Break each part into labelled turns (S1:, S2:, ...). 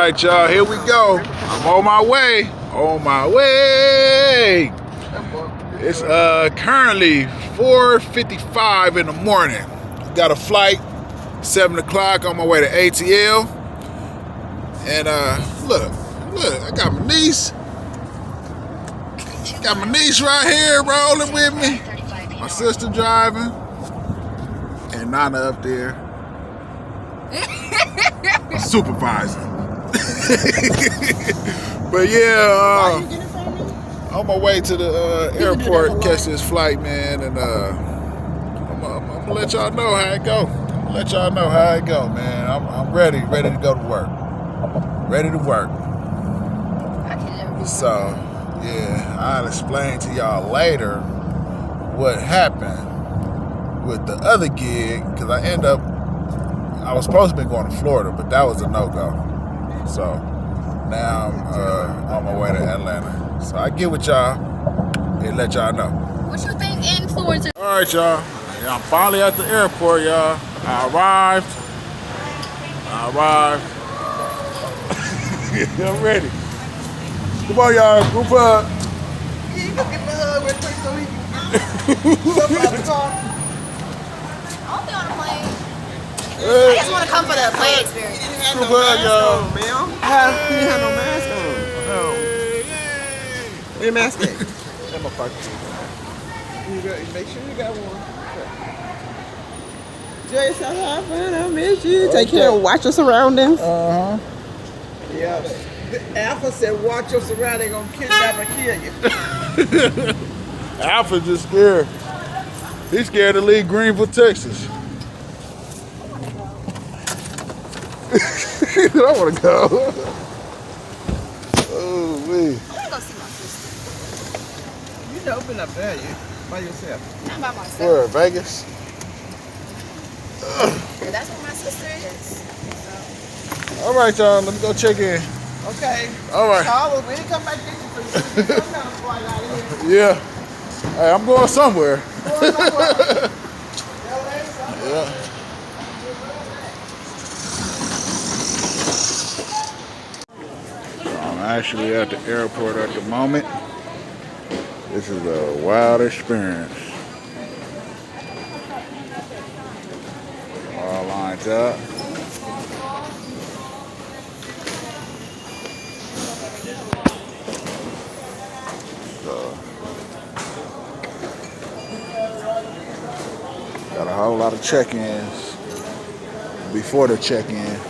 S1: right, y'all, here we go. I'm on my way. On my way. It's currently 4:55 in the morning. Got a flight 7 o'clock on my way to ATL. And look, I got my niece. Got my niece right here rolling with me. My sister driving. And Nana up there. Supervising. But yeah, on my way to the airport, catch this flight, man, and I'm gonna let y'all know how it go. Man. I'm ready to go to work. Ready to work. So, yeah, I'll explain to y'all later what happened with the other gig, because I was supposed to be going to Florida, but that was a no-go. So now I'm on my way to Atlanta. So I get with y'all and let y'all know.
S2: What you think influencers?
S1: All right, y'all. I'm finally at the airport, y'all. I arrived. I'm ready. Come on, y'all. Group up.
S3: You go give me a hug real quick so he can jump out the car.
S2: I'll be on a plane. I
S1: Hey,
S2: just want to come for the plane experience.
S3: He didn't have
S1: group
S3: no
S1: up,
S3: mask
S1: y'all.
S3: on, man. He didn't have no mask on. Where your mask at?
S1: That motherfucker.
S3: Make sure you got one. Jay, say hi, friend. I miss you. Take care. Watch your surroundings.
S1: Uh-huh.
S3: Yeah. The Alpha said, watch your surroundings. They're going to kidnap and kill you.
S1: Alpha just scared. He's scared to leave Greenville, Texas. I want to go. Oh, man.
S2: I'm gonna go see my sister.
S3: You never been up there, you by yourself.
S2: Not by myself.
S1: Where, Vegas?
S2: But that's where my sister is.
S1: All right, y'all. Let me go check in.
S3: Okay.
S1: All right.
S3: Call us. We didn't come back get you for you. Come down and fly out of here.
S1: Yeah. Hey, I'm going somewhere.
S3: Going somewhere.
S1: Yeah. I'm actually at the airport at the moment. This is a wild experience. All lined up. So, got a whole lot of check-ins before the check-in.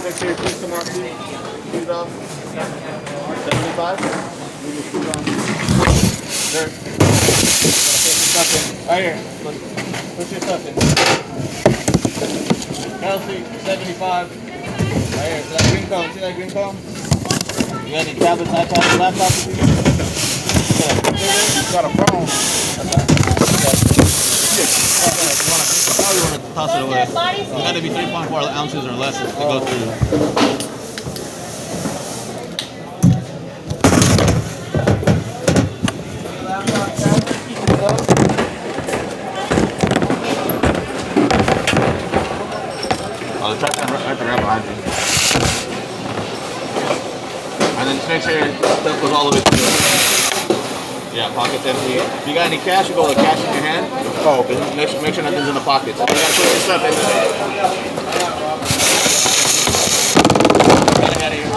S4: Next year, please come out, please. Shoes off. 75. Move your shoes on. There. Push your stuff in. Right here. Look. Push your stuff in. Kelsey, 75. Right here. So that green cone. See that green cone? You got any tablets, iPads, laptops with you?
S1: Got a phone.
S4: Now you want to toss it away. It's got to be 3.4 ounces or less to go through. Oh, the truck's right there behind you. And then just make sure your stuff goes all the way through. Yeah, pockets empty. If you got any cash, you go with cash in your hand.
S1: Oh,
S4: Make sure nothing's in the pockets. You gotta put your stuff in there. Get out of here.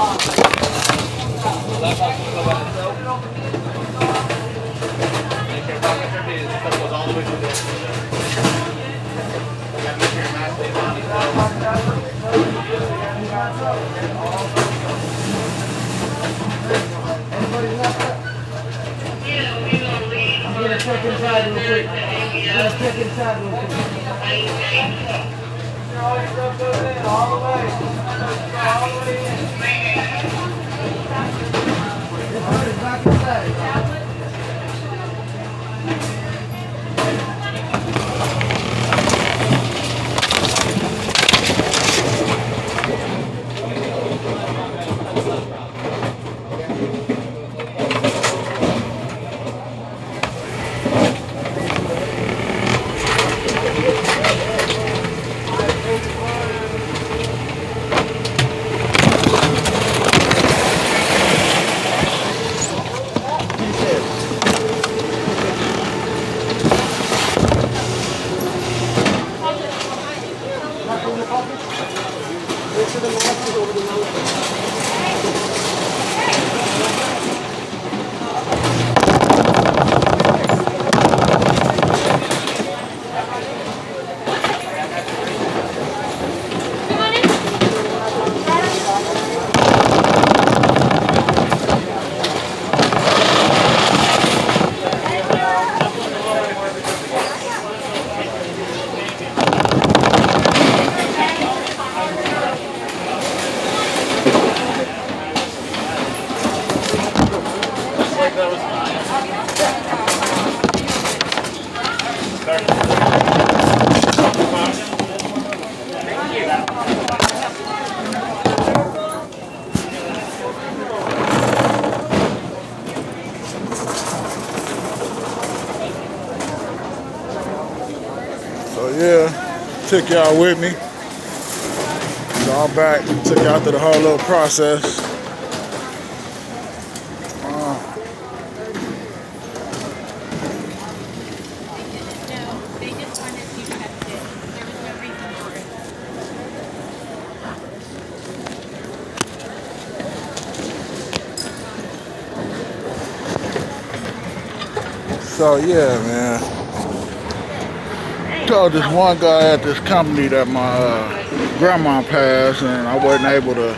S4: Laptop can go by itself. Make sure your pockets empty. The stuff goes all the way through there. You gotta make sure your mask stays on as well. Get a check inside real quick. Get a check inside real quick. All your stuff goes in all the way. All the way in. This one is back inside.
S1: So yeah, took y'all with me. So I'm back, took y'all through the whole little process.
S2: They just wanted to test it. There was no reason for it.
S1: So yeah, man. Told this one guy at this company that my grandma passed and I wasn't able to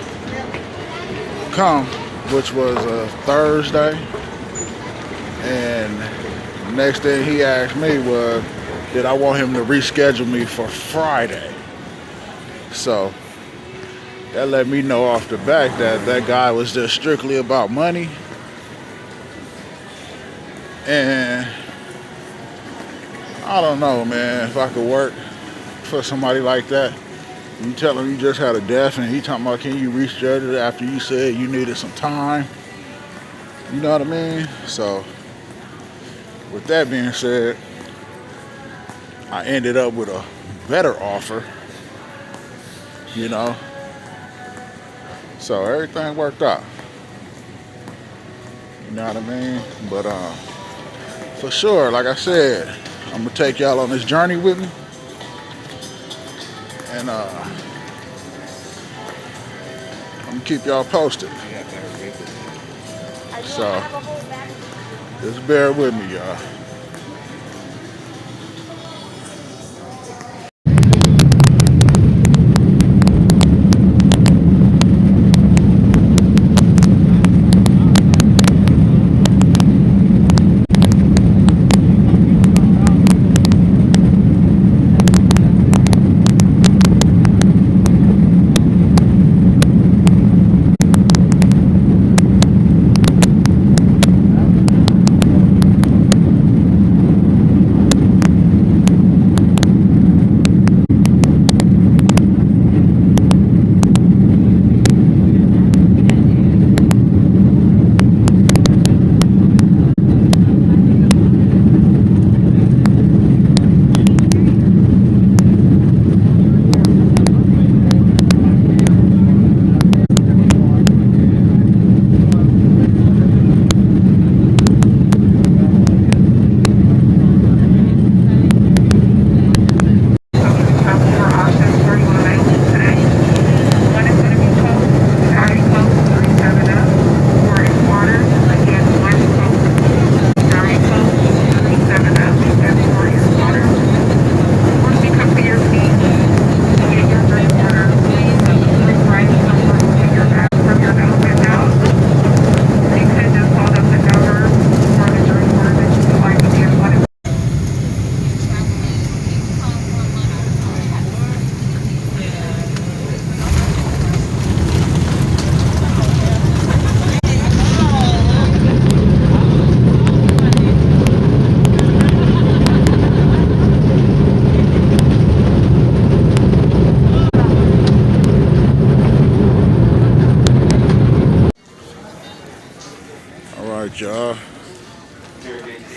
S1: come, which was a Thursday. And next thing he asked me was, did I want him to reschedule me for Friday? So that let me know off the back that that guy was just strictly about money. And I don't know, man, if I could work for somebody like that. You tell him you just had a death and he talking about, can you reschedule it after you said you needed some time? You know what I mean? So with that being said, I ended up with a better offer, you know? So everything worked out. You know what I mean? But for sure, like I said, I'm gonna take y'all on this journey with me. And I'm gonna keep y'all posted. So just bear with me, y'all.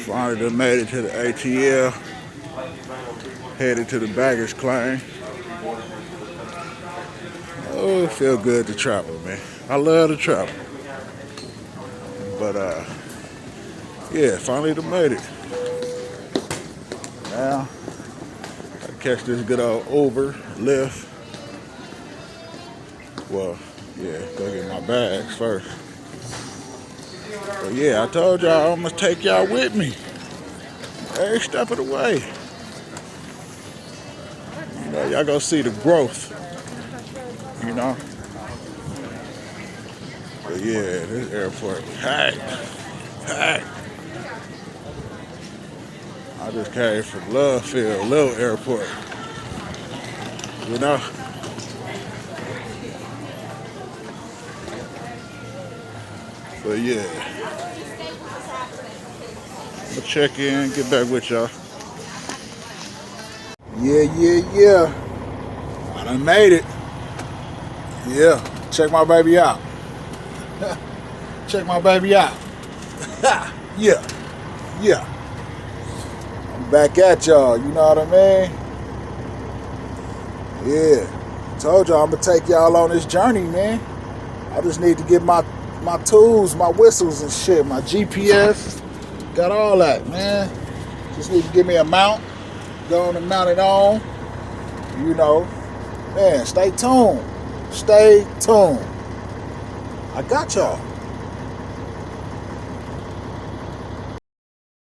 S1: Finally done made it to the ATL. Headed to the baggage claim. Oh, it feel good to travel, man. I love to travel. But yeah, finally done made it. Now I catch this good old Uber, Lyft. Well, yeah, go get my bags first. But yeah, I told y'all I'm gonna take y'all with me every step of the way. You know, y'all gonna see the growth. You know. But yeah, this airport packed. I just came from Love Field, little airport. You know. But yeah, I'm gonna check in, get back with y'all. Yeah. I done made it. Yeah, check my baby out. Check my baby out. Yeah. I'm back at y'all, you know what I mean? Yeah. Told y'all I'm gonna take y'all on this journey, man. I just need to get my tools, my whistles and shit, my GPS, got all that, man. Just need to give me a mount, go on and mount it on, you know. Man, stay tuned. I got y'all.